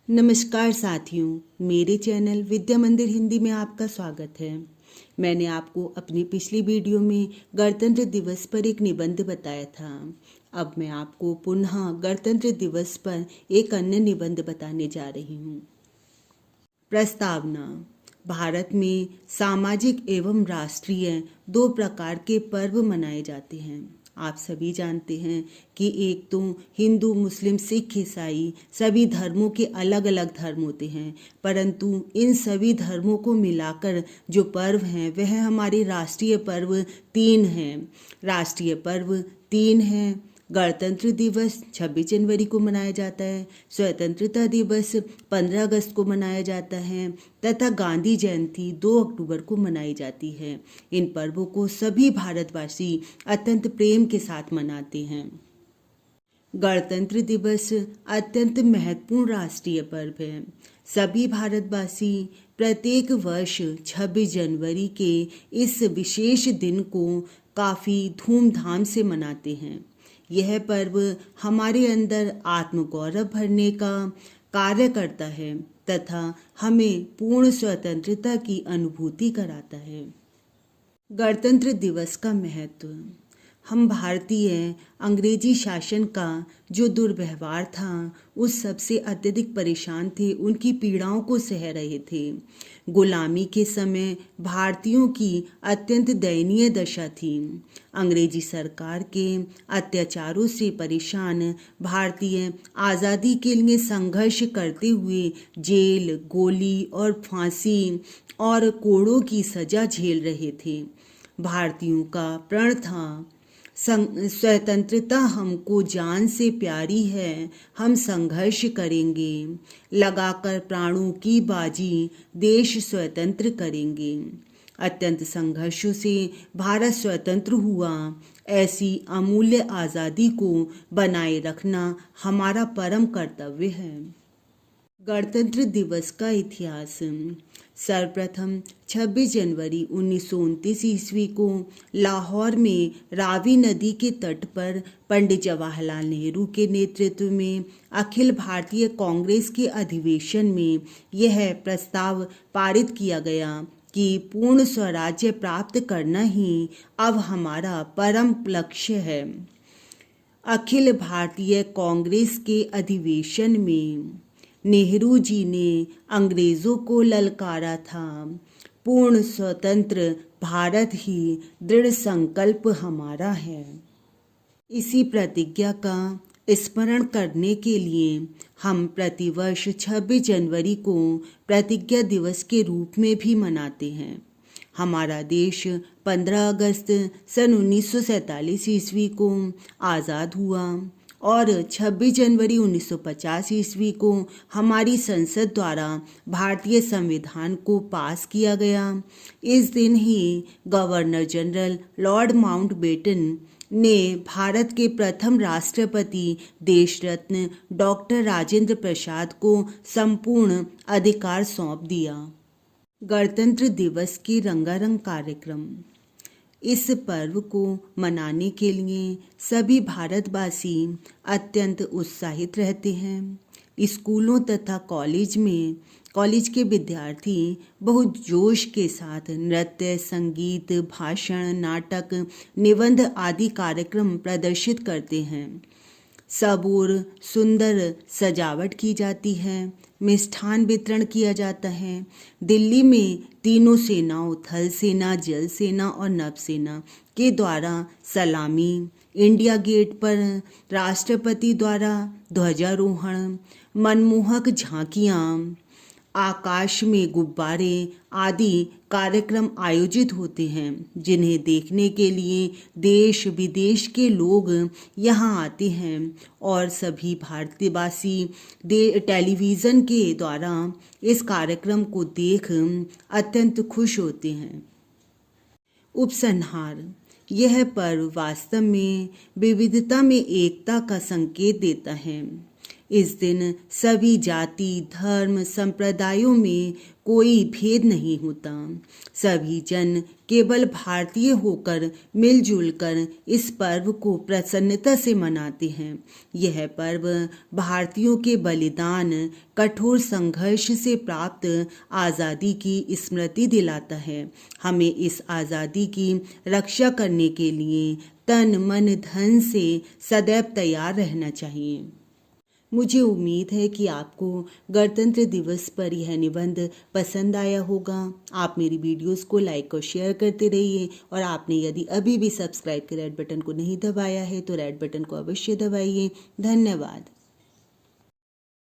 नमस्कार साथियों, मेरे चैनल विद्या मंदिर हिंदी में आपका स्वागत है। मैंने आपको अपनी पिछली वीडियो में गणतंत्र दिवस पर एक निबंध बताया था। अब मैं आपको पुनः गणतंत्र दिवस पर एक अन्य निबंध बताने जा रही हूँ। प्रस्तावना। भारत में सामाजिक एवं राष्ट्रीय दो प्रकार के पर्व मनाए जाते हैं। आप सभी जानते हैं कि एक तो हिंदू, मुस्लिम, सिख, ईसाई सभी धर्मों के अलग अलग धर्म होते हैं, परंतु इन सभी धर्मों को मिलाकर जो पर्व हैं वह हमारे राष्ट्रीय पर्व तीन हैं। राष्ट्रीय पर्व तीन हैं। गणतंत्र दिवस 26 जनवरी को मनाया जाता है, स्वतंत्रता दिवस 15 अगस्त को मनाया जाता है तथा गांधी जयंती 2 अक्टूबर को मनाई जाती है। इन पर्वों को सभी भारतवासी अत्यंत प्रेम के साथ मनाते हैं। गणतंत्र दिवस अत्यंत महत्वपूर्ण राष्ट्रीय पर्व है। सभी भारतवासी प्रत्येक वर्ष 26 जनवरी के इस विशेष दिन को काफ़ी धूमधाम से मनाते हैं। यह पर्व हमारे अंदर आत्मगौरव भरने का कार्य करता है तथा हमें पूर्ण स्वतंत्रता की अनुभूति कराता है। गणतंत्र दिवस का महत्व। हम भारतीय अंग्रेजी शासन का जो दुर्व्यवहार था उस सबसे अत्यधिक परेशान थे, उनकी पीड़ाओं को सह रहे थे। गुलामी के समय भारतीयों की अत्यंत दयनीय दशा थी। अंग्रेजी सरकार के अत्याचारों से परेशान भारतीय आज़ादी के लिए संघर्ष करते हुए जेल, गोली और फांसी और कोड़ों की सजा झेल रहे थे। भारतीयों का प्रण था, स्वतंत्रता हमको जान से प्यारी है, हम संघर्ष करेंगे, लगाकर प्राणों की बाजी देश स्वतंत्र करेंगे। अत्यंत संघर्षों से भारत स्वतंत्र हुआ। ऐसी अमूल्य आज़ादी को बनाए रखना हमारा परम कर्तव्य है। गणतंत्र दिवस का इतिहास। सर्वप्रथम 26 जनवरी 1929 ईस्वी को लाहौर में रावी नदी के तट पर पंडित जवाहरलाल नेहरू के नेतृत्व में अखिल भारतीय कांग्रेस के अधिवेशन में यह प्रस्ताव पारित किया गया कि पूर्ण स्वराज्य प्राप्त करना ही अब हमारा परम लक्ष्य है। अखिल भारतीय कांग्रेस के अधिवेशन में नेहरू जी ने अंग्रेज़ों को ललकारा था, पूर्ण स्वतंत्र भारत ही दृढ़ संकल्प हमारा है। इसी प्रतिज्ञा का स्मरण करने के लिए हम प्रतिवर्ष 26 जनवरी को प्रतिज्ञा दिवस के रूप में भी मनाते हैं। हमारा देश 15 अगस्त सन 1947 ईस्वी को आज़ाद हुआ और 26 जनवरी 1950 ईस्वी को हमारी संसद द्वारा भारतीय संविधान को पास किया गया। इस दिन ही गवर्नर जनरल लॉर्ड माउंटबेटन ने भारत के प्रथम राष्ट्रपति देश रत्न डॉक्टर राजेंद्र प्रसाद को संपूर्ण अधिकार सौंप दिया। गणतंत्र दिवस के रंगारंग कार्यक्रम। इस पर्व को मनाने के लिए सभी भारतवासी अत्यंत उत्साहित रहते हैं। स्कूलों तथा कॉलेज के विद्यार्थी बहुत जोश के साथ नृत्य, संगीत, भाषण, नाटक, निबंध आदि कार्यक्रम प्रदर्शित करते हैं। सब ओर सुंदर सजावट की जाती है, मिष्ठान वितरण किया जाता है। दिल्ली में तीनों सेनाओं, थल सेना, जल सेना और नभ सेना के द्वारा सलामी, इंडिया गेट पर राष्ट्रपति द्वारा ध्वजारोहण, मनमोहक झांकियाँ, आकाश में गुब्बारे आदि कार्यक्रम आयोजित होते हैं, जिन्हें देखने के लिए देश विदेश के लोग यहाँ आते हैं और सभी भारतवासी टेलीविज़न के द्वारा इस कार्यक्रम को देख अत्यंत खुश होते हैं। उपसंहार। यह पर्व वास्तव में विविधता में एकता का संकेत देता है। इस दिन सभी जाति, धर्म, संप्रदायों में कोई भेद नहीं होता। सभी जन केवल भारतीय होकर मिलजुल कर इस पर्व को प्रसन्नता से मनाते हैं। यह पर्व भारतीयों के बलिदान, कठोर संघर्ष से प्राप्त आज़ादी की स्मृति दिलाता है। हमें इस आज़ादी की रक्षा करने के लिए तन, मन, धन से सदैव तैयार रहना चाहिए। मुझे उम्मीद है कि आपको गणतंत्र दिवस पर यह निबंध पसंद आया होगा। आप मेरी वीडियोस को लाइक और शेयर करते रहिए और आपने यदि अभी भी सब्सक्राइब के रेड बटन को नहीं दबाया है तो रेड बटन को अवश्य दबाइए। धन्यवाद।